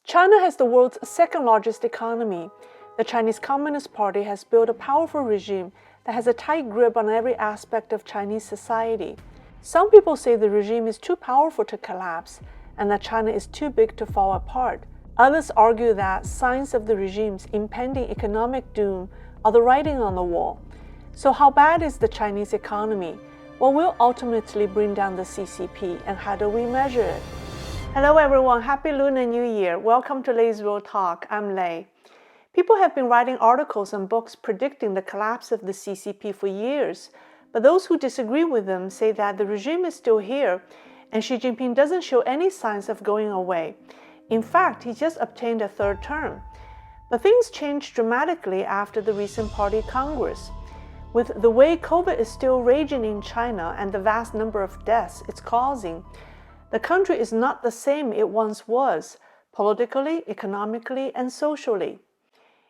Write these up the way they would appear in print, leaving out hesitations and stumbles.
China has the world's second largest economy. The Chinese Communist Party has built a powerful regime that has a tight grip on every aspect of Chinese society. Some people say the regime is too powerful to collapse and that China is too big to fall apart. Others argue that signs of the regime's impending economic doom are the writing on the wall. So how bad is the Chinese economy? What will ultimately bring down the CCP, and how do we measure it? Hello everyone, Happy Lunar New Year. Welcome to Leisrealtalk. I'm Lei. People have been writing articles and books predicting the collapse of the CCP for years, but those who disagree with them say that the regime is still here and Xi Jinping doesn't show any signs of going away. In fact, he just obtained a third term. But things changed dramatically after the recent Party Congress. With the way COVID is still raging in China and the vast number of deaths it's causing, the country is not the same it once was, politically, economically, and socially.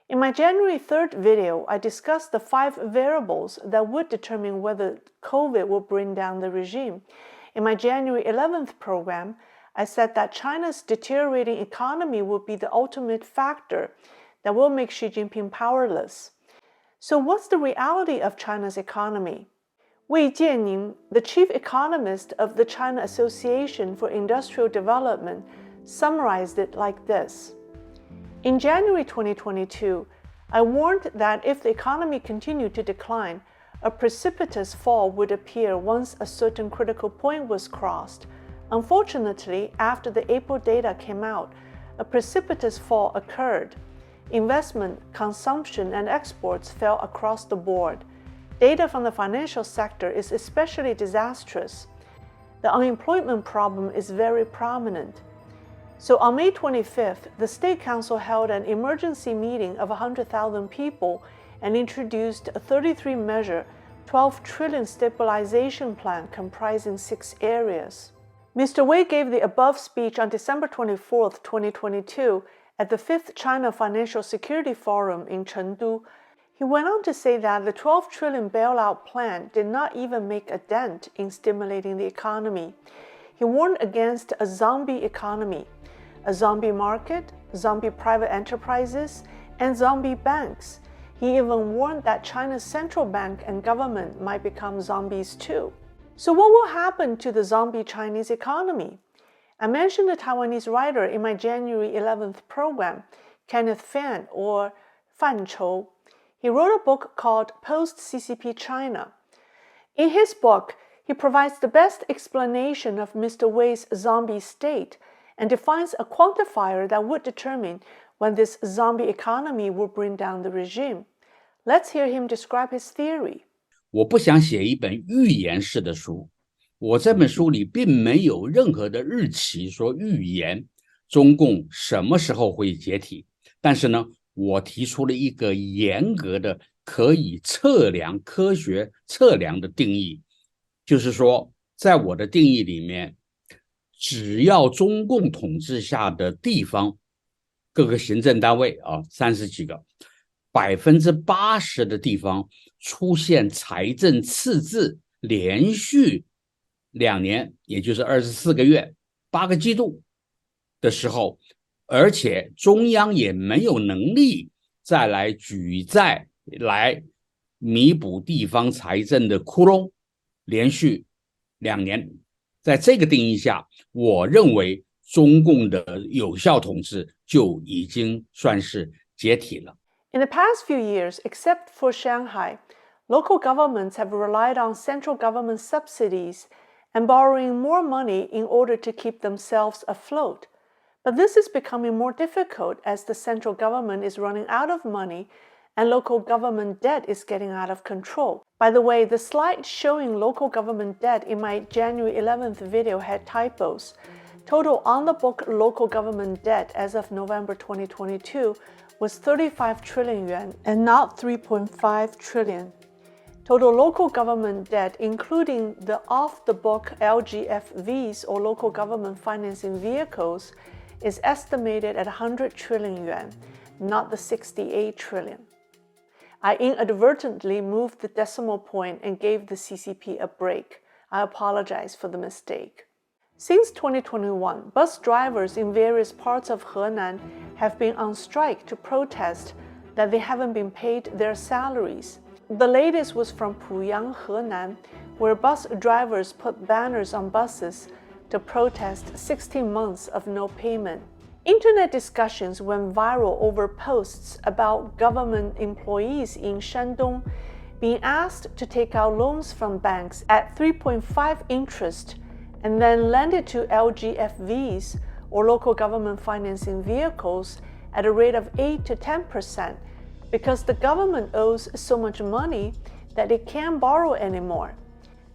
In my January 3rd video, I discussed the 5 variables that would determine whether COVID will bring down the regime. In my January 11th program, I said that China's deteriorating economy would be the ultimate factor that will make Xi Jinping powerless. So what's the reality of China's economy? Wei Jianning, the chief economist of the China Association for Industrial Development, summarized it like this. In January 2022, I warned that if the economy continued to decline, a precipitous fall would appear once a certain critical point was crossed. Unfortunately, after the April data came out, a precipitous fall occurred. Investment, consumption, and exports fell across the board. Data from the financial sector is especially disastrous. The unemployment problem is very prominent. So on May 25th, the State Council held an emergency meeting of 100,000 people and introduced a 33-measure, 12 trillion stabilization plan comprising 6 areas. Mr. Wei gave the above speech on December 24, 2022, at the 5th China Financial Security Forum in Chengdu. He went on to say that the 12 trillion bailout plan did not even make a dent in stimulating the economy. He warned against a zombie economy, a zombie market, zombie private enterprises, and zombie banks. He even warned that China's central bank and government might become zombies too. So what will happen to the zombie Chinese economy? I mentioned a Taiwanese writer in my January 11th program, Kenneth Fan, or Fan Chou. He wrote a book called Post-CCP China. In his book, he provides the best explanation of Mr. Wei's zombie state and defines a quantifier that would determine when this zombie economy will bring down the regime. Let's hear him describe his theory. 我不想写一本预言式的书，我这本书里并没有任何的日期说预言中共什么时候会解体，但是呢，我提出了一个严格的可以测量、科学测量的定义，就是说，在我的定义里面，只要中共统治下的地方各个行政单位30几个，80%的地方出现财政赤字，连续2年，也就是24个月、8个季度的时候，而且中央也没有能力再来举债来弥补地方财政的窟窿，连续2年，在这个定义下，我认为中共的有效统治就已经算是解体了。In the past few years, except for Shanghai, local governments have relied on central government subsidies and borrowing more money in order to keep themselves afloat. But this is becoming more difficult as the central government is running out of money and local government debt is getting out of control. By the way, the slide showing local government debt in my January 11th video had typos. Total on-the-book local government debt as of November 2022 was 35 trillion yuan and not 3.5 trillion. Total local government debt, including the off-the-book LGFVs or local government financing vehicles, is estimated at 100 trillion yuan, not the 68 trillion. I inadvertently moved the decimal point and gave the CCP a break. I apologize for the mistake. Since 2021, bus drivers in various parts of Henan have been on strike to protest that they haven't been paid their salaries. The latest was from Puyang, Henan, where bus drivers put banners on buses to protest 16 months of no payment. Internet discussions went viral over posts about government employees in Shandong being asked to take out loans from banks at 3.5 interest and then lend it to LGFVs or local government financing vehicles at a rate of 8 to 10% because the government owes so much money that it can't borrow anymore.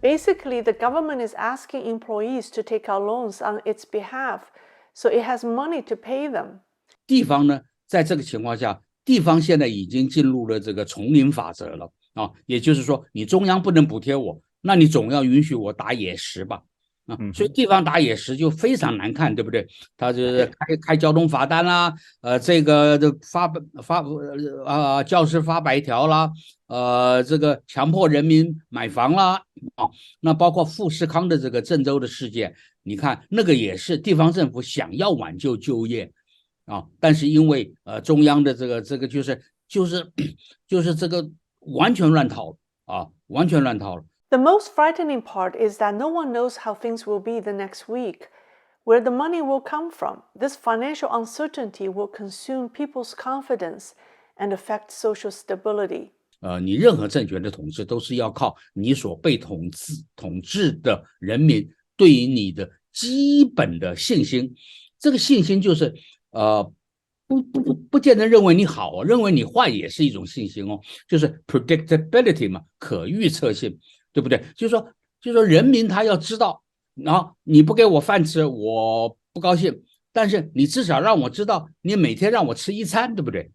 Basically, the government is asking employees to take out loans on its behalf, so it has money to pay them. 地方呢，在这个情况下，地方现在已经进入了这个丛林法则了啊，也就是说，你中央不能补贴我，那你总要允许我打野食吧。所以地方打野食就非常难看，对不对？他就是开交通罚单啦，这个教师发白条啦，这个强迫人民买房啦，那包括富士康的这个郑州的事件，你看那个也是地方政府想要挽救就业啊，但是因为中央的这个就是这个完全乱套啊，完全乱套了。The most frightening part is that no one knows how things will be the next week, where the money will come from. This financial uncertainty will consume people's confidence and affect social stability. 你任何政权的统治都是要靠你所被统治的人民对于你的基本的信心。这个信心就是不见得认为你好，认为你坏也是一种信心哦，就是 predictability 嘛，可预测性。对不对？就是说人民他要知道，然后你不给我饭吃，我不高兴，但是你至少让我知道，你每天让我吃一餐，对不对？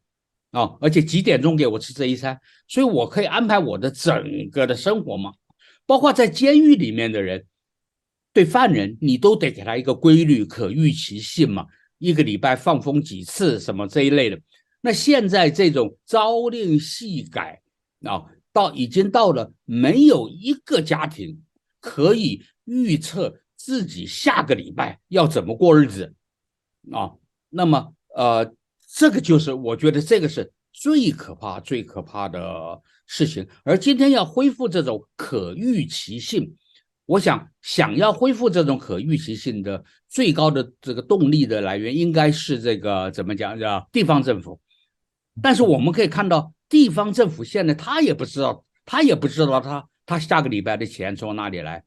而且几点钟给我吃这一餐，所以我可以安排我的整个的生活嘛。包括在监狱里面的人，对犯人你都得给他一个规律、可预期性嘛，一个礼拜放风几次什么这一类的。那现在这种朝令夕改已经到了没有一个家庭可以预测自己下个礼拜要怎么过日子那么这个就是我觉得这个是最可怕的事情。而今天要恢复这种可预期性，我想要恢复这种可预期性的最高的这个动力的来源应该是这个怎么讲叫地方政府。但是我们可以看到地方政府现在他也不知道他下个礼拜的钱从哪里来。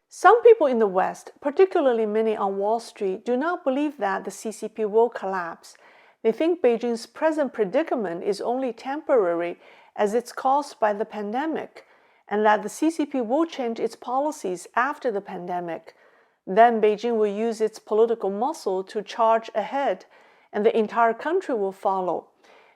Some people in the West, particularly many on Wall Street, do not believe that the CCP will collapse. They think Beijing's present predicament is only temporary as it's caused by the pandemic, and that the CCP will change its policies after the pandemic. Then Beijing will use its political muscle to charge ahead, and the entire country will follow.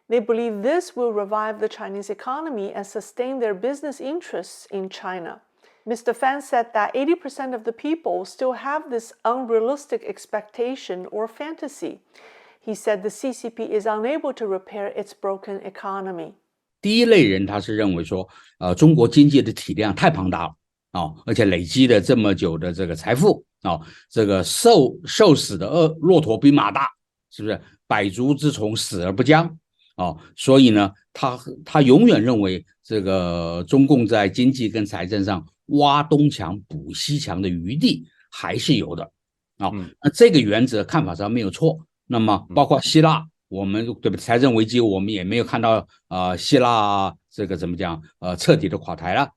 They believe this will revive the Chinese economy and sustain their business interests in China. Mr. Fan said that 80% of the people still have this unrealistic expectation or fantasy. He said the CCP is unable to repair its broken economy. 第一类人他是认为说中国经济的体量太庞大了而且累积了这么久的这个财富这个瘦死的骆驼比马大，是不是？百足之虫，死而不僵所以呢他永远认为这个中共在经济跟财政上挖东墙补西墙的余地还是有的那这个原则看法上没有错。那么包括希腊，我们对不对？财政危机我们也没有看到希腊这个怎么讲彻底的垮台了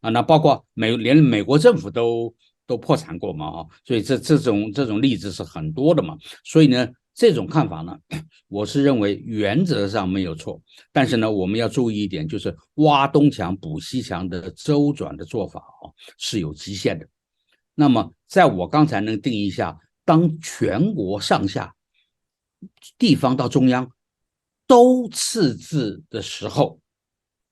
那包括连美国政府都破产过嘛所以这种例子是很多的嘛。所以呢这种看法呢，我是认为原则上没有错，但是呢，我们要注意一点，就是挖东墙补西墙的周转的做法是有极限的。那么，在我刚才能定义下，当全国上下、地方到中央都赤字的时候，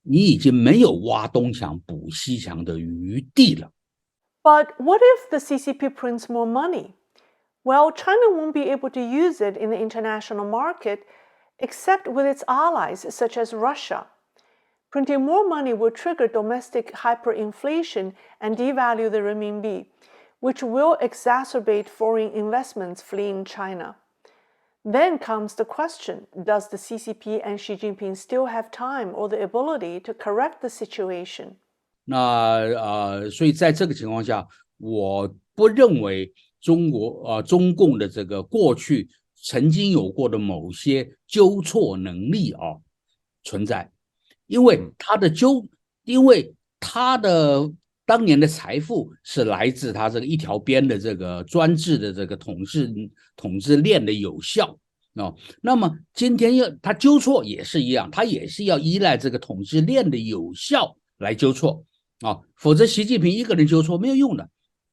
你已经没有挖东墙补西墙的余地了。But what if the CCP prints more money? Well, China won't be able to use it in the international market except with its allies such as Russia. Printing more money will trigger domestic hyperinflation and devalue the renminbi, which will exacerbate foreign investments fleeing China. Then comes the question, does the CCP and Xi Jinping still have time or the ability to correct the situation? 所以在这个情况下，我不认为中共的这个过去曾经有过的某些纠错能力存在，因为他的当年的财富是来自他这个一条边的这个专制的这个统治链的有效那么今天他纠错也是一样，他也是要依赖这个统治链的有效来纠错否则习近平一个人纠错没有用的，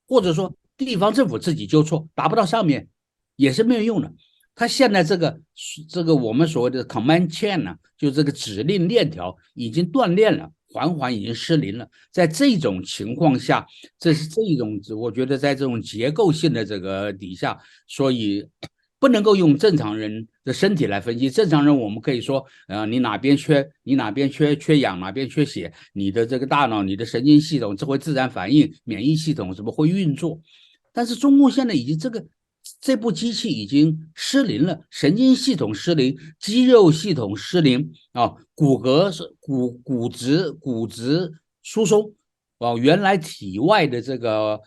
或者说地方政府自己纠错达不到上面也是没有用的。他现在这个我们所谓的 command chain 呢，就这个指令链条已经断裂了，缓缓已经失灵了。在这种情况下，我觉得在这种结构性的这个底下，所以不能够用正常人的身体来分析。正常人我们可以说，你哪边缺氧，哪边缺血，你的这个大脑、你的神经系统这会自然反应，免疫系统什么会运作。但是中共现在已经这部机器已经失灵了，神经系统失灵，肌肉系统失灵骨质疏松原来体外的这个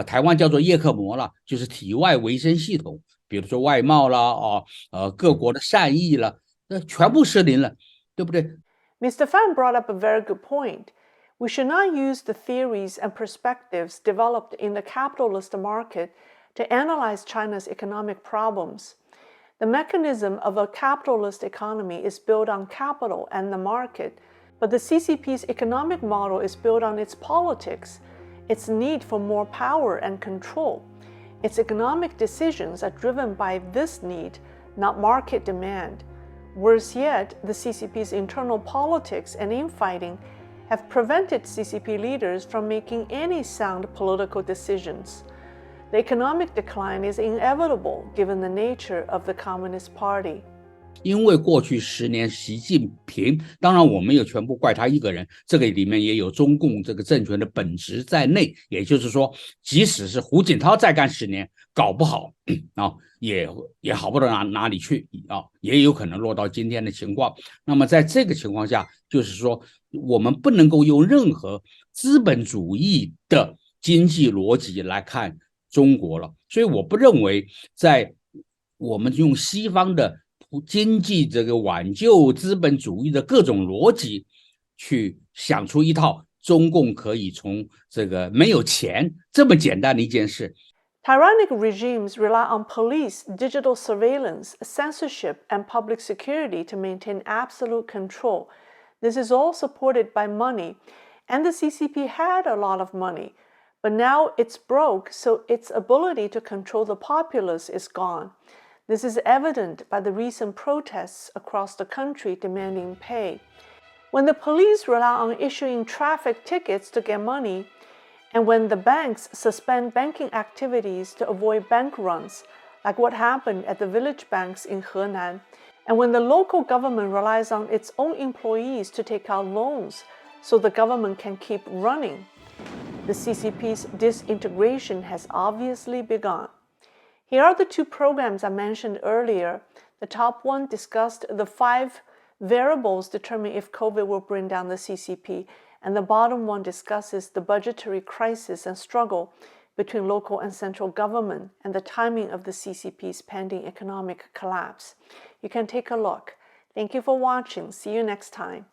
台湾叫做叶克膜了，就是体外维生系统，比如说外贸啦各国的善意了，那全部失灵了，对不对？ Mr. Fan brought up a very good point. We should not use the theories and perspectives developed in the capitalist market to analyze China's economic problems. The mechanism of a capitalist economy is built on capital and the market, but the CCP's economic model is built on its politics, its need for more power and control. Its economic decisions are driven by this need, not market demand. Worse yet, the CCP's internal politics and infighting have prevented CCP leaders from making any sound political decisions. The economic decline is inevitable given the nature of the Communist Party. 因为过去10年习近平，当然我没有全部怪他一个人，这个里面也有中共这个政权的本质在内，也就是说即使是胡锦涛再干10年搞不好也好不到哪里去也有可能落到今天的情况。那么在这个情况下，就是说我们不能够用任何资本主义的经济逻辑来看中国了，所以我不认为在我们用西方的经济这个挽救资本主义的各种逻辑去想出一套中共可以从这个没有钱这么简单的一件事。 Tyrannic regimes rely on police, digital surveillance, censorship, and public security to maintain absolute control. This is all supported by money, and the CCP had a lot of money, but now it's broke, so its ability to control the populace is gone. This is evident by the recent protests across the country demanding pay. When the police rely on issuing traffic tickets to get money, and when the banks suspend banking activities to avoid bank runs, like what happened at the village banks in Henan, and when the local government relies on its own employees to take out loans so the government can keep running, the CCP's disintegration has obviously begun. Here are the two programs I mentioned earlier. The top one discussed the 5 variables determining if COVID will bring down the CCP, and the bottom one discusses the budgetary crisis and struggle between local and central government and the timing of the CCP's pending economic collapse. You can take a look. Thank you for watching. See you next time.